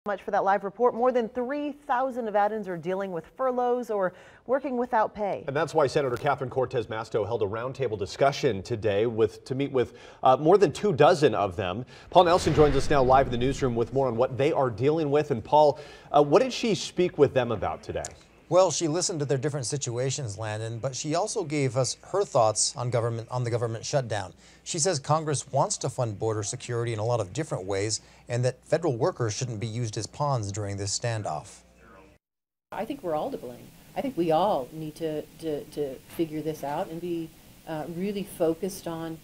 Much for that live report. More than 3,000 Nevadans are dealing with furloughs or working without pay. And that's why Senator Cortez Masto held a roundtable discussion today to meet with more than 24 of them. Paul Nelson joins us now live in the newsroom with more on what they are dealing with. And Paul, what did she speak with them about today? Well, she listened to their different situations, Landon, but she also gave us her thoughts on the government shutdown. She says Congress wants to fund border security in a lot of different ways and that federal workers shouldn't be used as pawns during this standoff. I think we're all to blame. I think we all need to figure this out and be really focused on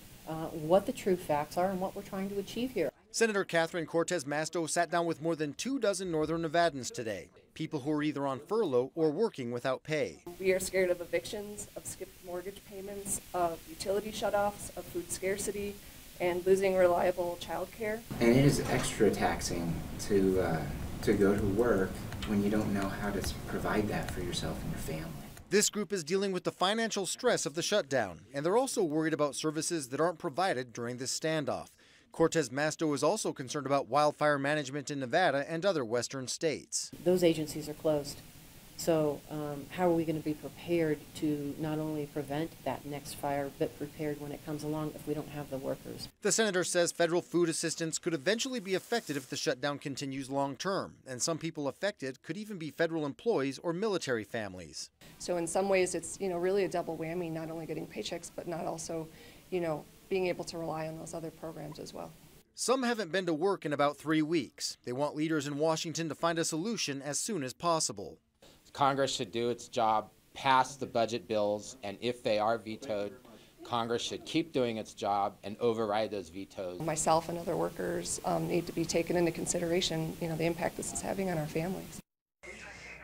what the true facts are and what we're trying to achieve here. Senator Cortez Masto sat down with more than 24 Northern Nevadans today, people who are either on furlough or working without pay. We are scared of evictions, of skipped mortgage payments, of utility shutoffs, of food scarcity, and losing reliable child care. And it is extra taxing to go to work when you don't know how to provide that for yourself and your family. This group is dealing with the financial stress of the shutdown, and they're also worried about services that aren't provided during this standoff. Cortez Masto is also concerned about wildfire management in Nevada and other western states. Those agencies are closed. So how are we going to be prepared to not only prevent that next fire, but prepared when it comes along if we don't have the workers? The senator says federal food assistance could eventually be affected if the shutdown continues long term, and some people affected could even be federal employees or military families. So in some ways it's, really a double whammy, not only getting paychecks, but not also, being able to rely on those other programs as well. Some haven't been to work in about 3 weeks. They want leaders in Washington to find a solution as soon as possible. Congress should do its job, pass the budget bills, and if they are vetoed, Congress should keep doing its job and override those vetoes. Myself and other workers need to be taken into consideration, the impact this is having on our families.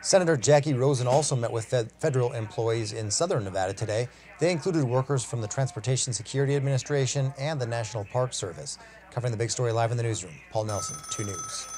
Senator Jackie Rosen also met with federal employees in southern Nevada today. They included workers from the Transportation Security Administration and the National Park Service. Covering the big story live in the newsroom, Paul Nelson, 2 News.